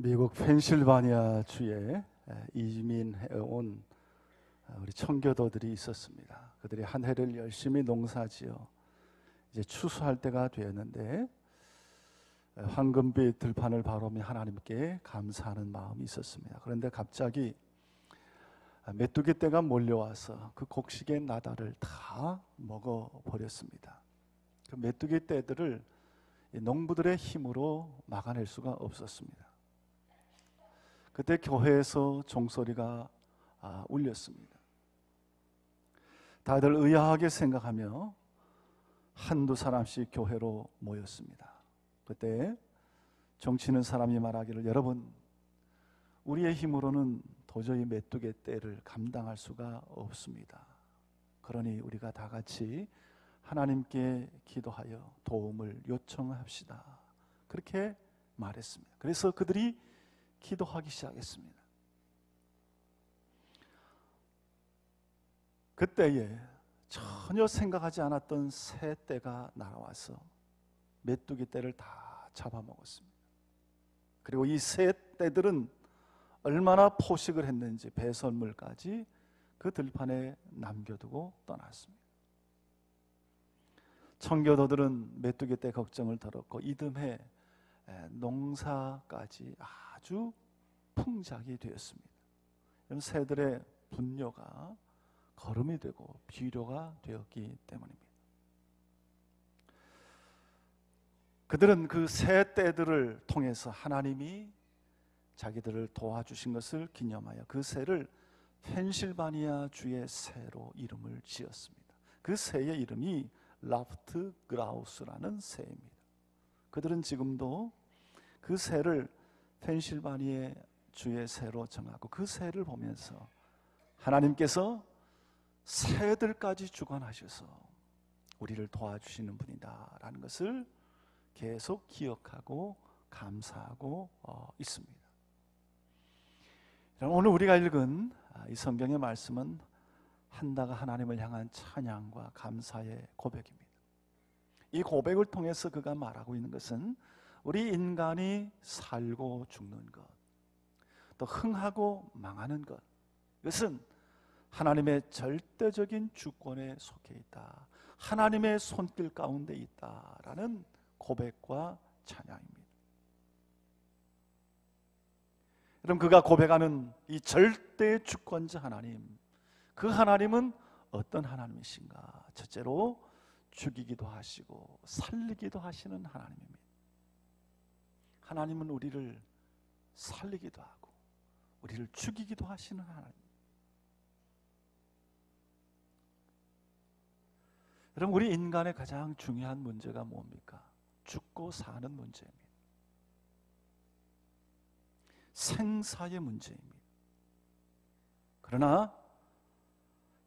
미국 펜실바니아 주에 이민해온 우리 청교도들이 있었습니다. 그들이 한 해를 열심히 농사지어 이제 추수할 때가 되었는데 황금빛 들판을 바라보며 하나님께 감사하는 마음이 있었습니다. 그런데 갑자기 메뚜기 떼가 몰려와서 그 곡식의 나달을 다 먹어버렸습니다. 그 메뚜기 떼들을 농부들의 힘으로 막아낼 수가 없었습니다. 그때 교회에서 종소리가 울렸습니다. 다들 의아하게 생각하며 한두 사람씩 교회로 모였습니다. 그때 정치는 사람이 말하기를, 여러분, 우리의 힘으로는 도저히 메뚜기 떼를 감당할 수가 없습니다. 그러니 우리가 다 같이 하나님께 기도하여 도움을 요청합시다. 그렇게 말했습니다. 그래서 그들이 기도하기 시작했습니다. 그때에 전혀 생각하지 않았던 새 떼가 날아와서 메뚜기 떼를 다 잡아먹었습니다. 그리고 이 새 떼들은 얼마나 포식을 했는지 배설물까지 그 들판에 남겨두고 떠났습니다. 청교도들은 메뚜기 떼 걱정을 덜었고 이듬해 농사까지 아주 풍작이 되었습니다. 새들의 분뇨가 거름이 되고 비료가 되었기 때문입니다. 그들은 그 새 떼들을 통해서 하나님이 자기들을 도와주신 것을 기념하여 그 새를 펜실바니아 주의 새로 이름을 지었습니다. 그 새의 이름이 라프트 그라우스라는 새입니다. 그들은 지금도 그 새를 펜실바니아 주의 새로 정하고 그 새를 보면서 하나님께서 새들까지 주관하셔서 우리를 도와주시는 분이다라는 것을 계속 기억하고 감사하고 있습니다. 오늘 우리가 읽은 이 성경의 말씀은 한다가 하나님을 향한 찬양과 감사의 고백입니다. 이 고백을 통해서 그가 말하고 있는 것은 우리 인간이 살고 죽는 것, 또 흥하고 망하는 것, 이것은 하나님의 절대적인 주권에 속해 있다, 하나님의 손길 가운데 있다라는 고백과 찬양입니다. 그럼 그가 고백하는 이 절대 주권자 하나님, 그 하나님은 어떤 하나님이신가? 첫째로 죽이기도 하시고 살리기도 하시는 하나님입니다. 하나님은 우리를 살리기도 하고 우리를 죽이기도 하시는 하나님. 여러분, 우리 인간의 가장 중요한 문제가 뭡니까? 죽고 사는 문제입니다. 생사의 문제입니다. 그러나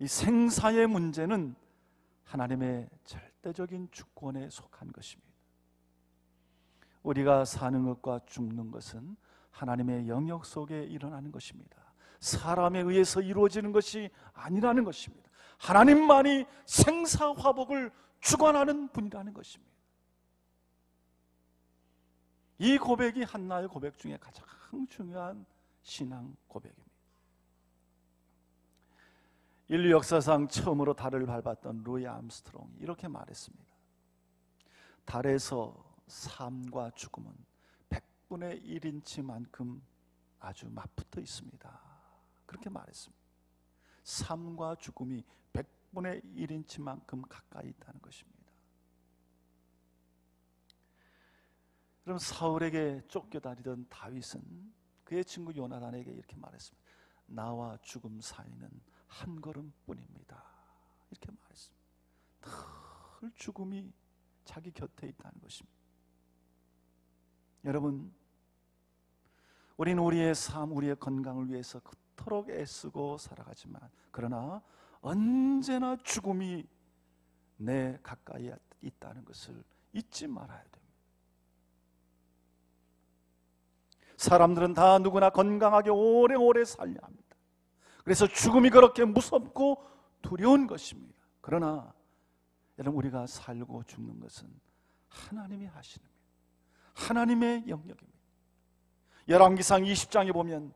이 생사의 문제는 하나님의 절대적인 주권에 속한 것입니다. 우리가 사는 것과 죽는 것은 하나님의 영역 속에 일어나는 것입니다. 사람에 의해서 이루어지는 것이 아니라는 것입니다. 하나님만이 생사화복을 주관하는 분이라는 것입니다. 이 고백이 한나의 고백 중에 가장 중요한 신앙 고백입니다. 인류 역사상 처음으로 달을 밟았던 루이 암스트롱이 이렇게 말했습니다. 달에서 삶과 죽음은 100분의 1인치만큼 아주 맞붙어 있습니다. 그렇게 말했습니다. 삶과 죽음이 100분의 1인치만큼 가까이 있다는 것입니다. 그럼 사울에게 쫓겨다니던 다윗은 그의 친구 요나단에게 이렇게 말했습니다. 나와 죽음 사이는 한 걸음뿐입니다. 이렇게 말했습니다. 늘 죽음이 자기 곁에 있다는 것입니다. 여러분, 우리는 우리의 삶, 우리의 건강을 위해서 그토록 애쓰고 살아가지만 그러나 언제나 죽음이 내 가까이 있다는 것을 잊지 말아야 됩니다. 사람들은 다 누구나 건강하게 오래오래 살려 합니다. 그래서 죽음이 그렇게 무섭고 두려운 것입니다. 그러나 여러분, 우리가 살고 죽는 것은 하나님이 하시는 겁니다. 하나님의 영역입니다. 열왕기상 20장에 보면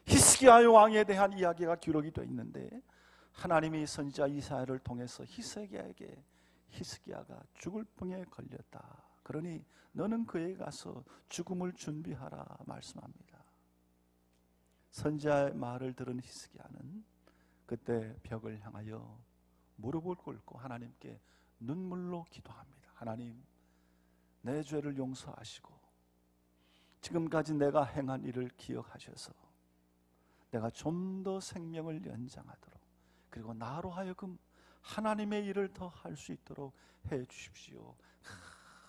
히스기야 왕에 대한 이야기가 기록이 되어 있는데, 하나님이 선지자 이사야를 통해서 히스기야에게 히스기야가 죽을 병에 걸렸다, 그러니 너는 그에게 가서 죽음을 준비하라 말씀합니다. 선지자의 말을 들은 히스기야는 그때 벽을 향하여 무릎을 꿇고 하나님께 눈물로 기도합니다. 하나님, 내 죄를 용서하시고 지금까지 내가 행한 일을 기억하셔서 내가 좀 더 생명을 연장하도록, 그리고 나로 하여금 하나님의 일을 더 할 수 있도록 해 주십시오.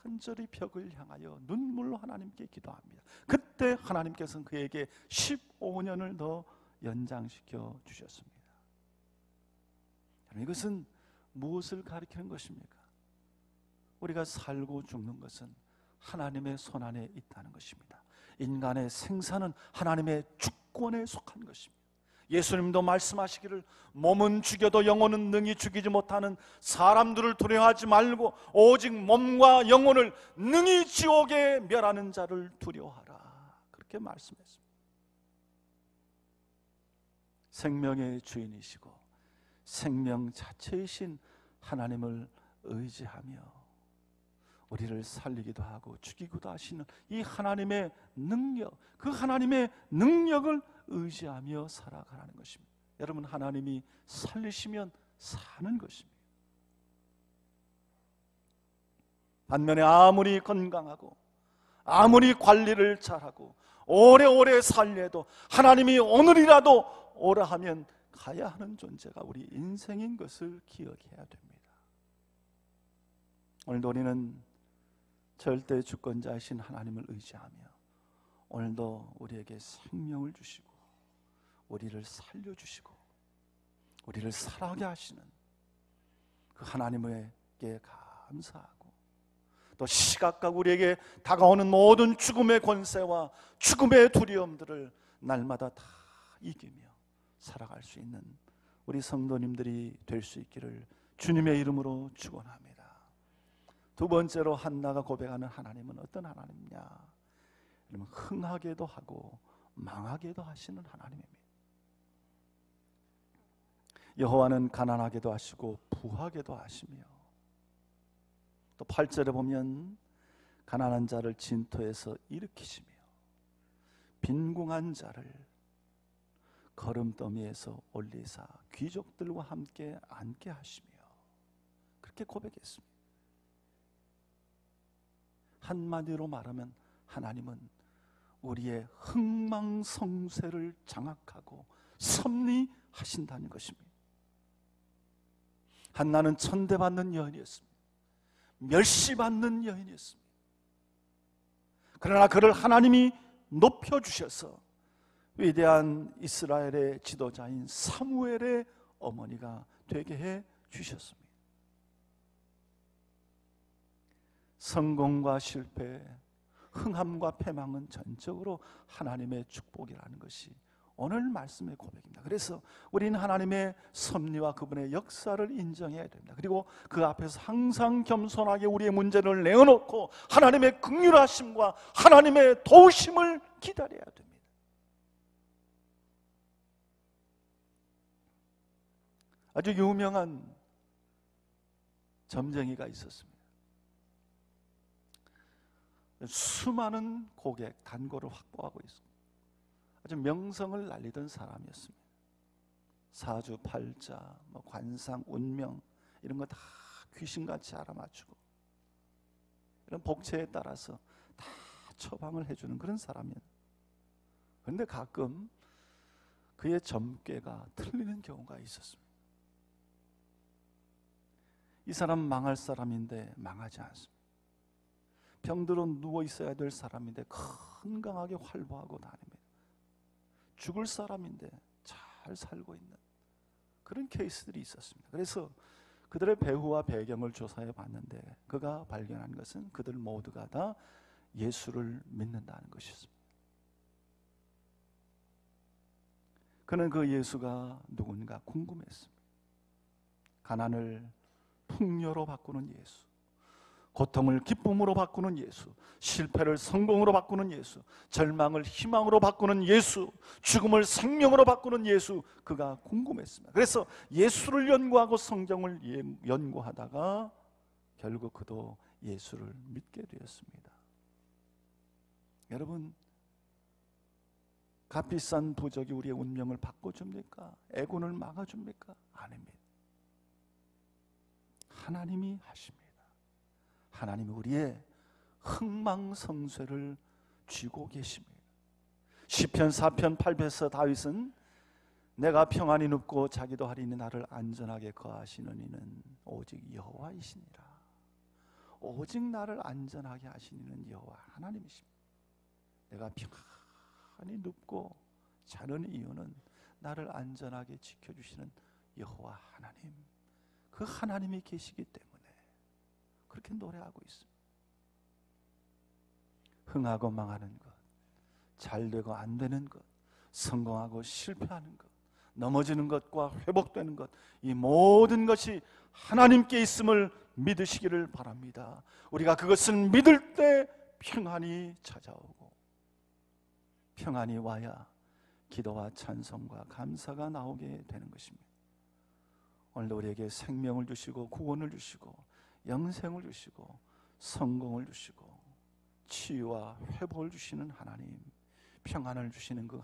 간절히 벽을 향하여 눈물로 하나님께 기도합니다. 그때 하나님께서는 그에게 15년을 더 연장시켜 주셨습니다. 이것은 무엇을 가리키는 것입니까? 우리가 살고 죽는 것은 하나님의 손안에 있다는 것입니다. 인간의 생사는 하나님의 주권에 속한 것입니다. 예수님도 말씀하시기를 몸은 죽여도 영혼은 능히 죽이지 못하는 사람들을 두려워하지 말고 오직 몸과 영혼을 능히 지옥에 멸하는 자를 두려워하라, 그렇게 말씀했습니다. 생명의 주인이시고 생명 자체이신 하나님을 의지하며 우리를 살리기도 하고 죽이기도 하시는 이 하나님의 능력, 그 하나님의 능력을 의지하며 살아가라는 것입니다. 여러분, 하나님이 살리시면 사는 것입니다. 반면에 아무리 건강하고 아무리 관리를 잘하고 오래오래 살려도 하나님이 오늘이라도 오라 하면 가야 하는 존재가 우리 인생인 것을 기억해야 됩니다. 오늘도 우리는 절대 주권자이신 하나님을 의지하며 오늘도 우리에게 생명을 주시고 우리를 살려주시고 우리를 살아가게 하시는 그 하나님에게 감사하고, 또 시각각 우리에게 다가오는 모든 죽음의 권세와 죽음의 두려움들을 날마다 다 이기며 살아갈 수 있는 우리 성도님들이 될 수 있기를 주님의 이름으로 축원합니다. 두 번째로 한나가 고백하는 하나님은 어떤 하나님이냐? 흥하게도 하고 망하게도 하시는 하나님입니다. 여호와는 가난하게도 하시고 부하게도 하시며, 또 8절에 보면 가난한 자를 진토에서 일으키시며 빈궁한 자를 거름더미에서 올리사 귀족들과 함께 앉게 하시며, 그렇게 고백했습니다. 한마디로 말하면 하나님은 우리의 흥망성쇠를 장악하고 섭리하신다는 것입니다. 한나는 천대받는 여인이었습니다. 멸시받는 여인이었습니다. 그러나 그를 하나님이 높여주셔서 위대한 이스라엘의 지도자인 사무엘의 어머니가 되게 해 주셨습니다. 성공과 실패, 흥함과 패망은 전적으로 하나님의 축복이라는 것이 오늘 말씀의 고백입니다. 그래서 우리는 하나님의 섭리와 그분의 역사를 인정해야 됩니다. 그리고 그 앞에서 항상 겸손하게 우리의 문제를 내어놓고 하나님의 긍휼하심과 하나님의 도우심을 기다려야 됩니다. 아주 유명한 점쟁이가 있었습니다. 수많은 고객, 단골을 확보하고 있습니다. 아주 명성을 날리던 사람이었습니다. 사주, 팔자, 관상, 운명 이런 거 다 귀신같이 알아맞추고 이런 복채에 따라서 다 처방을 해주는 그런 사람이에요. 그런데 가끔 그의 점괘가 틀리는 경우가 있었습니다. 이 사람 망할 사람인데 망하지 않습니다. 병들어 누워 있어야 될 사람인데 건강하게 활보하고 다닙니다. 죽을 사람인데 잘 살고 있는 그런 케이스들이 있었습니다. 그래서 그들의 배후와 배경을 조사해 봤는데 그가 발견한 것은 그들 모두가 다 예수를 믿는다는 것이었습니다. 그는 그 예수가 누군가 궁금했습니다. 가난을 풍요로 바꾸는 예수, 고통을 기쁨으로 바꾸는 예수, 실패를 성공으로 바꾸는 예수, 절망을 희망으로 바꾸는 예수, 죽음을 생명으로 바꾸는 예수, 그가 궁금했습니다. 그래서 예수를 연구하고 성경을 연구하다가 결국 그도 예수를 믿게 되었습니다. 여러분, 값비싼 부적이 우리의 운명을 바꿔줍니까? 애군을 막아줍니까? 아닙니다. 하나님이 하십니다. 하나님이 우리의 흥망성쇠를 쥐고 계십니다. 시편 4편 8편에서 다윗은 내가 평안히 눕고 자기도 하리니 나를 안전하게 거하시는 이는 오직 여호와이시니라. 오직 나를 안전하게 하시는 이는 여호와 하나님이십니다. 내가 평안히 눕고 자는 이유는 나를 안전하게 지켜주시는 여호와 하나님, 그 하나님이 계시기 때문에 그렇게 노래하고 있습니다. 흥하고 망하는 것, 잘되고 안 되는 것, 성공하고 실패하는 것, 넘어지는 것과 회복되는 것, 이 모든 것이 하나님께 있음을 믿으시기를 바랍니다. 우리가 그것을 믿을 때 평안이 찾아오고, 평안이 와야 기도와 찬송과 감사가 나오게 되는 것입니다. 오늘도 우리에게 생명을 주시고 구원을 주시고 영생을 주시고 성공을 주시고 치유와 회복을 주시는 하나님, 평안을 주시는 그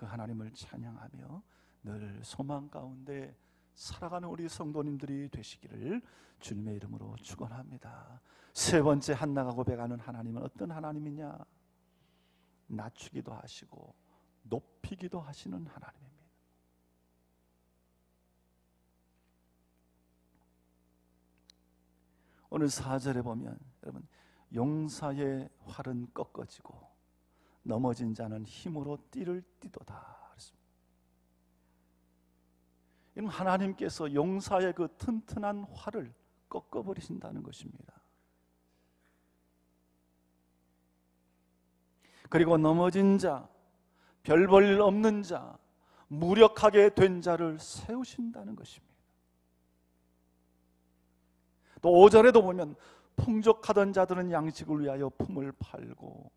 하나님을 찬양하며 늘 소망 가운데 살아가는 우리 성도님들이 되시기를 주님의 이름으로 축원합니다. 세 번째 한나가 고백하는 하나님은 어떤 하나님이냐? 낮추기도 하시고 높이기도 하시는 하나님입니다. 오늘 4절에 보면 여러분, 용사의 활은 꺾어지고 넘어진 자는 힘으로 띠를 띠도다. 하나님께서 용사의 그 튼튼한 활을 꺾어버리신다는 것입니다. 그리고 넘어진 자, 별 볼 일 없는 자, 무력하게 된 자를 세우신다는 것입니다. 또 5절에도 보면 풍족하던 자들은 양식을 위하여 품을 팔고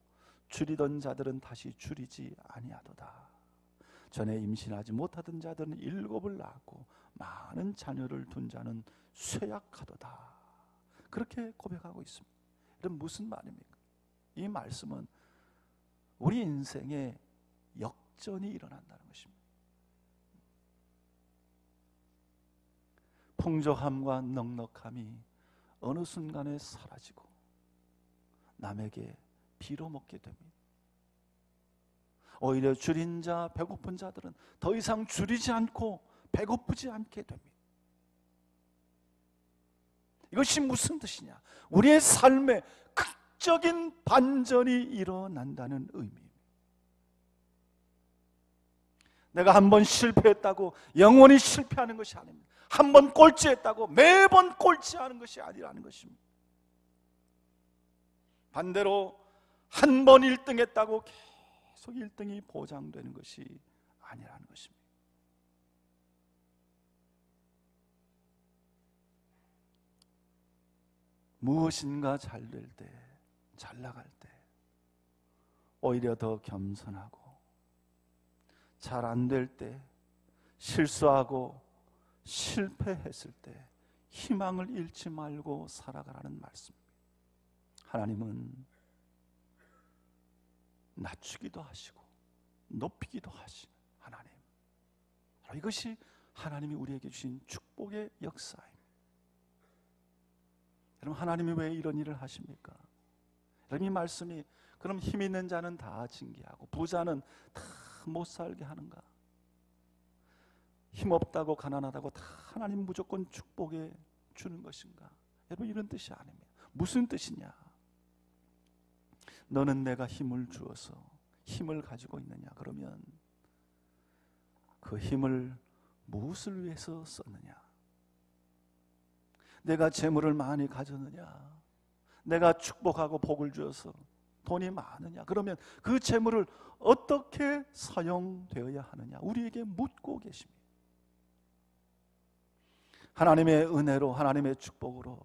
줄이던 자들은 다시 줄이지 아니하도다. 전에 임신하지 못하던 자들은 7을 낳고 많은 자녀를 둔 자는 쇠약하도다. 그렇게 고백하고 있습니다. 이건 무슨 말입니까? 이 말씀은 우리 인생에 역전이 일어난다는 것입니다. 풍족함과 넉넉함이 어느 순간에 사라지고 남에게 빌어먹게 됩니다. 오히려 줄인 자, 배고픈 자들은 더 이상 줄이지 않고 배고프지 않게 됩니다. 이것이 무슨 뜻이냐? 우리의 삶에 극적인 반전이 일어난다는 의미입니다. 내가 한 번 실패했다고 영원히 실패하는 것이 아닙니다. 한 번 꼴찌했다고 매번 꼴찌하는 것이 아니라는 것입니다. 반대로 한 번 1등했다고 계속 1등이 보장되는 것이 아니라는 것입니다. 무엇인가 잘 될 때, 잘 나갈 때 오히려 더 겸손하고, 잘 안 될 때, 실수하고 실패했을 때 희망을 잃지 말고 살아가라는 말씀입니다. 하나님은 낮추기도 하시고 높이기도 하시는 하나님, 이것이 하나님이 우리에게 주신 축복의 역사입니다. 여러분, 하나님이 왜 이런 일을 하십니까? 여러분, 이 말씀이 그럼 힘 있는 자는 다 징계하고 부자는 다 못 살게 하는가? 힘없다고 가난하다고 다 하나님 무조건 축복해 주는 것인가? 여러분, 이런 뜻이 아닙니다. 무슨 뜻이냐? 너는 내가 힘을 주어서 힘을 가지고 있느냐? 그러면 그 힘을 무엇을 위해서 썼느냐? 내가 재물을 많이 가졌느냐? 내가 축복하고 복을 주어서 돈이 많으냐? 그러면 그 재물을 어떻게 사용되어야 하느냐? 우리에게 묻고 계십니다. 하나님의 은혜로, 하나님의 축복으로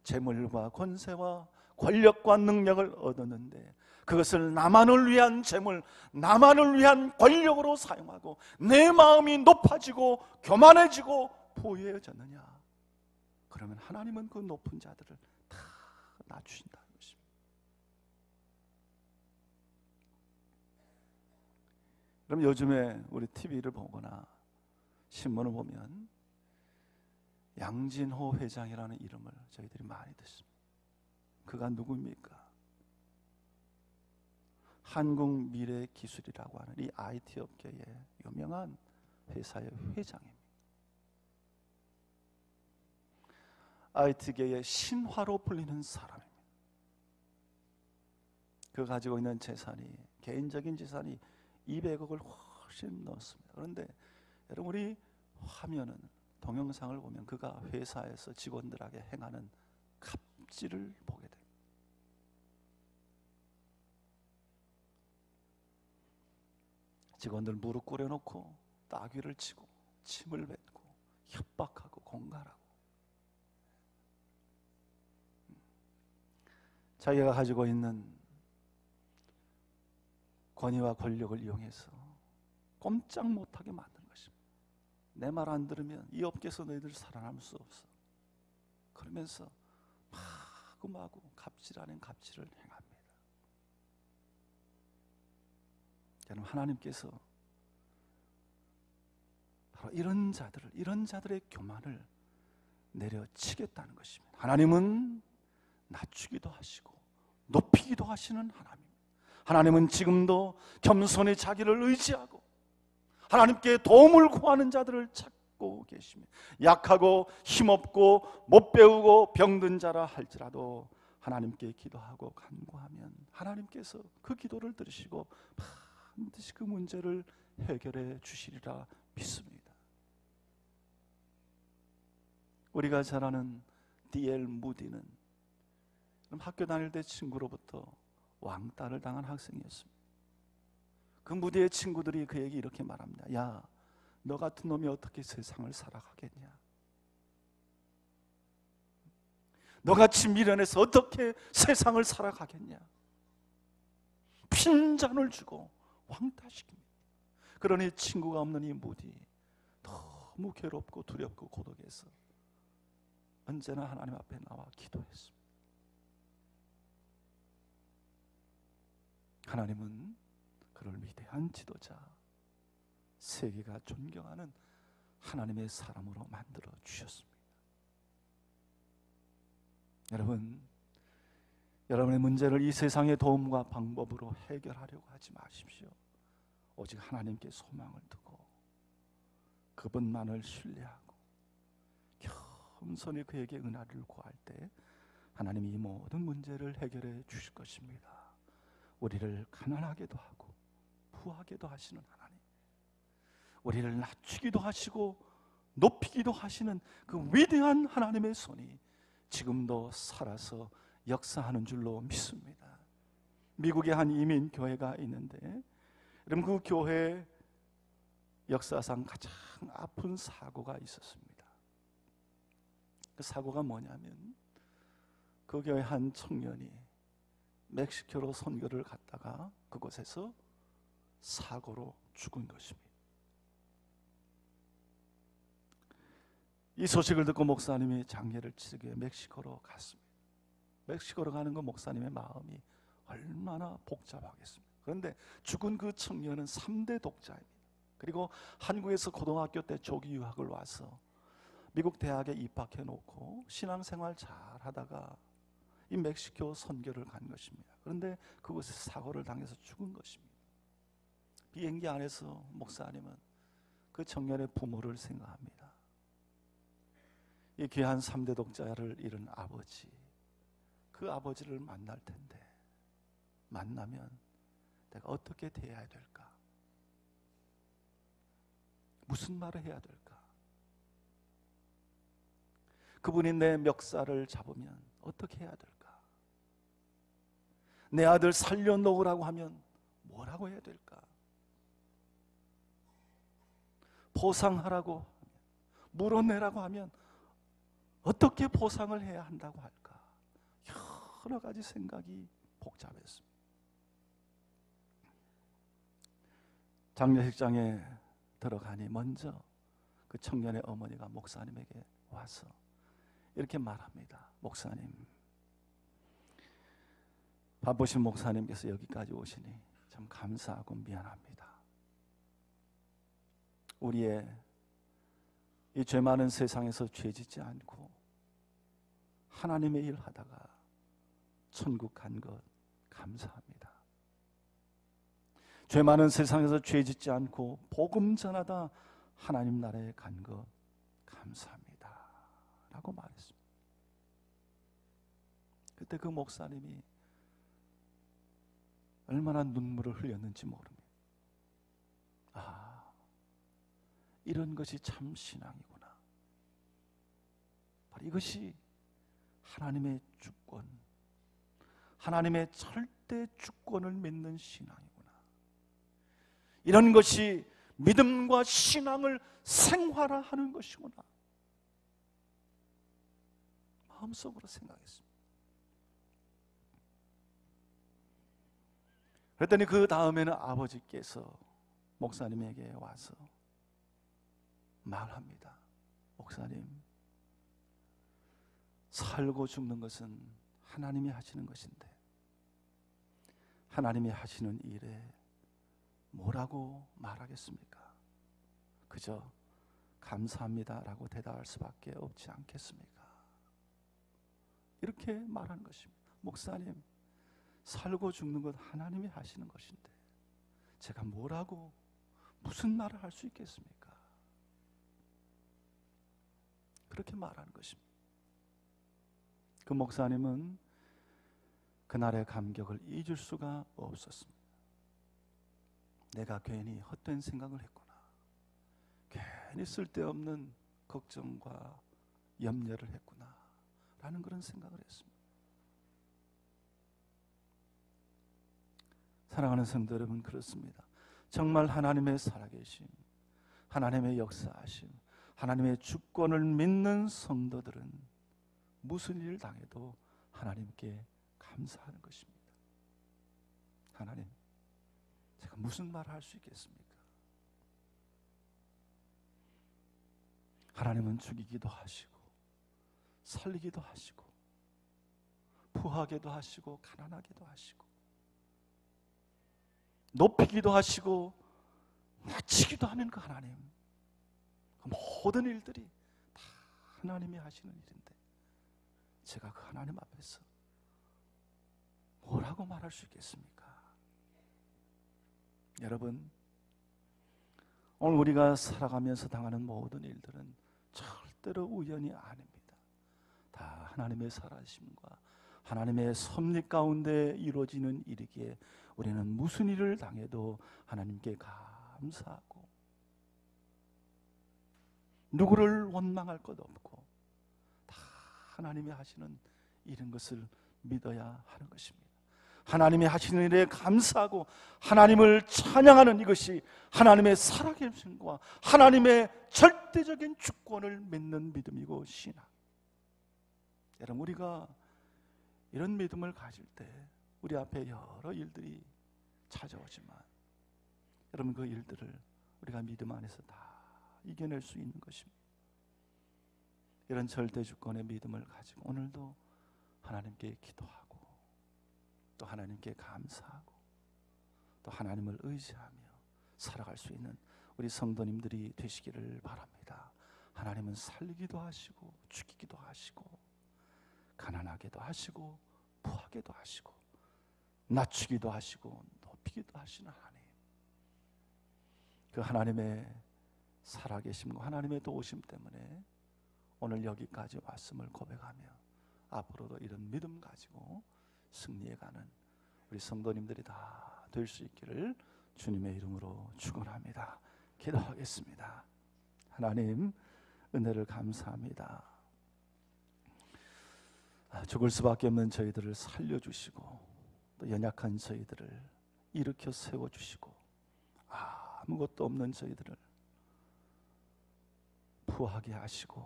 재물과 권세와 권력과 능력을 얻었는데 그것을 나만을 위한 재물, 나만을 위한 권력으로 사용하고 내 마음이 높아지고 교만해지고 부유해졌느냐? 그러면 하나님은 그 높은 자들을 다 낮추신다는 것입니다. 그럼 요즘에 우리 TV를 보거나 신문을 보면 양진호 회장이라는 이름을 저희들이 많이 듣습니다. 그가 누구입니까? 한국미래기술이라고 하는 이 IT 업계의 유명한 회사의 회장입니다. IT계의 신화로 불리는 사람입니다. 그 가지고 있는 재산이, 개인적인 재산이 200억을 훨씬 넘습니다. 그런데 여러분, 우리 화면은, 동영상을 보면 그가 회사에서 직원들에게 행하는 갑질을 보게 됩니다. 직원들 무릎 꿇여놓고 따귀를 치고 침을 뱉고 협박하고 공갈하고, 자기가 가지고 있는 권위와 권력을 이용해서 꼼짝 못하게 만드는 것입니다. 내 말 안 들으면 이 업계에서 너희들 살아남을 수 없어. 그러면서 마구마구 갑질 아닌 갑질을 행합니다. 여러분, 하나님께서 바로 이런 자들의 교만을 내려치겠다는 것입니다. 하나님은 낮추기도 하시고 높이기도 하시는 하나님. 하나님은 지금도 겸손히 자기를 의지하고 하나님께 도움을 구하는 자들을 찾고 계십니다. 약하고 힘없고 못 배우고 병든 자라 할지라도 하나님께 기도하고 간구하면 하나님께서 그 기도를 들으시고 반드시 그 문제를 해결해 주시리라 믿습니다. 우리가 잘 아는 D.L. 무디는 학교 다닐 때 친구로부터 왕따를 당한 학생이었습니다. 그 무디의 친구들이 그에게 이렇게 말합니다. 야, 너 같은 놈이 어떻게 세상을 살아가겠냐? 너같이 미련해서 어떻게 세상을 살아가겠냐? 핀잔을 주고 왕따시킵니다. 그러니 친구가 없는 이 무디, 너무 괴롭고 두렵고 고독해서 언제나 하나님 앞에 나와 기도했습니다. 하나님은 그를 위대한 지도자, 세계가 존경하는 하나님의 사람으로 만들어 주셨습니다. 여러분, 여러분의 문제를 이 세상의 도움과 방법으로 해결하려고 하지 마십시오. 오직 하나님께 소망을 두고 그분만을 신뢰하고 겸손히 그에게 은혜를 구할 때 하나님이 이 모든 문제를 해결해 주실 것입니다. 우리를 가난하게도 하고 부하게도 하시는 하나님, 우리를 낮추기도 하시고 높이기도 하시는 그 위대한 하나님의 손이 지금도 살아서 역사하는 줄로 믿습니다. 미국에 한 이민교회가 있는데, 여러분, 그 교회 역사상 가장 아픈 사고가 있었습니다. 그 사고가 뭐냐면, 그 교회 한 청년이 멕시코로 선교를 갔다가 그곳에서 사고로 죽은 것입니다. 이 소식을 듣고 목사님이 장례를 치르기 위해 멕시코로 갔습니다. 멕시코로 가는 그 목사님의 마음이 얼마나 복잡하겠습니까? 그런데 죽은 그 청년은 3대 독자입니다. 그리고 한국에서 고등학교 때 조기 유학을 와서 미국 대학에 입학해 놓고 신앙생활 잘 하다가 이 멕시코 선교를 간 것입니다. 그런데 그곳에서 사고를 당해서 죽은 것입니다. 비행기 안에서 목사님은 그 청년의 부모를 생각합니다. 이 귀한 3대 독자를 잃은 아버지, 그 아버지를 만날 텐데 만나면 내가 어떻게 대해야 될까? 무슨 말을 해야 될까? 그분이 내 멱살을 잡으면 어떻게 해야 될까? 내 아들 살려놓으라고 하면 뭐라고 해야 될까? 보상하라고 하면, 물어내라고 하면 어떻게 보상을 해야 한다고 할까? 여러 가지 생각이 복잡했습니다. 장례식장에 들어가니 먼저 그 청년의 어머니가 목사님에게 와서 이렇게 말합니다. 목사님, 바쁘신 목사님께서 여기까지 오시니 참 감사하고 미안합니다. 우리의 이 죄 많은 세상에서 죄짓지 않고 하나님의 일 하다가 천국 간 것 감사합니다. 죄 많은 세상에서 죄짓지 않고 복음 전하다 하나님 나라에 간 것 감사합니다 라고 말했습니다. 그때 그 목사님이 얼마나 눈물을 흘렸는지 모릅니다. 아, 이런 것이 참 신앙이구나. 바로 이것이 하나님의 주권, 하나님의 절대 주권을 믿는 신앙이구나. 이런 것이 믿음과 신앙을 생활화하는 것이구나. 마음속으로 생각했습니다. 그랬더니 그 다음에는 아버지께서 목사님에게 와서 말합니다. 목사님, 살고 죽는 것은 하나님이 하시는 것인데 하나님이 하시는 일에 뭐라고 말하겠습니까? 그저 감사합니다라고 대답할 수밖에 없지 않겠습니까? 이렇게 말하는 것입니다. 목사님, 살고 죽는 것 하나님이 하시는 것인데 제가 뭐라고 무슨 말을 할 수 있겠습니까? 그렇게 말하는 것입니다. 그 목사님은 그날의 감격을 잊을 수가 없었습니다. 내가 괜히 헛된 생각을 했구나. 괜히 쓸데없는 걱정과 염려를 했구나 라는 그런 생각을 했습니다. 사랑하는 성도 여러분, 그렇습니다. 정말 하나님의 살아계심, 하나님의 역사하심, 하나님의 주권을 믿는 성도들은 무슨 일을 당해도 하나님께 감사하는 것입니다. 하나님, 제가 무슨 말을 할 수 있겠습니까? 하나님은 죽이기도 하시고 살리기도 하시고 부하게도 하시고 가난하게도 하시고 높이기도 하시고 낮추기도 하는 그 하나님, 그 모든 일들이 다 하나님이 하시는 일인데 제가 그 하나님 앞에서 뭐라고 말할 수 있겠습니까? 여러분, 오늘 우리가 살아가면서 당하는 모든 일들은 절대로 우연이 아닙니다. 다 하나님의 살아심과 하나님의 섭리 가운데 이루어지는 일이기에 우리는 무슨 일을 당해도 하나님께 감사하고 누구를 원망할 것 없고 다 하나님이 하시는 일인 것을 믿어야 하는 것입니다. 하나님이 하시는 일에 감사하고 하나님을 찬양하는 이것이 하나님의 살아계심과 하나님의 절대적인 주권을 믿는 믿음이고 신앙. 여러분, 우리가 이런 믿음을 가질 때 우리 앞에 여러 일들이 찾아오지만 여러분, 그 일들을 우리가 믿음 안에서 다 이겨낼 수 있는 것입니다. 이런 절대 주권의 믿음을 가지고 오늘도 하나님께 기도하고 또 하나님께 감사하고 또 하나님을 의지하며 살아갈 수 있는 우리 성도님들이 되시기를 바랍니다. 하나님은 살리기도 하시고 죽이기도 하시고 가난하게도 하시고 부하게도 하시고 낮추기도 하시고 높이기도 하시는 하나님, 그 하나님의 살아계심과 하나님의 도우심 때문에 오늘 여기까지 왔음을 고백하며 앞으로도 이런 믿음 가지고 승리해가는 우리 성도님들이 다 될 수 있기를 주님의 이름으로 축원합니다. 기도하겠습니다. 하나님, 은혜를 감사합니다. 죽을 수밖에 없는 저희들을 살려주시고 또 연약한 저희들을 일으켜 세워주시고 아무것도 없는 저희들을 부하게 하시고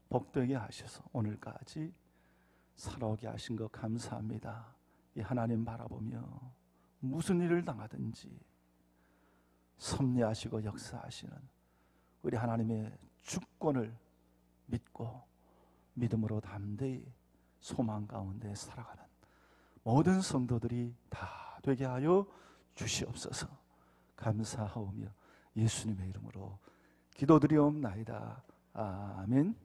복되게 하셔서 오늘까지 살아오게 하신 것 감사합니다. 이 하나님 바라보며 무슨 일을 당하든지 섭리하시고 역사하시는 우리 하나님의 주권을 믿고 믿음으로 담대히 소망 가운데 살아가는 모든 성도들이 다 되게 하여 주시옵소서. 감사하오며 예수님의 이름으로 기도드리옵나이다. 아멘.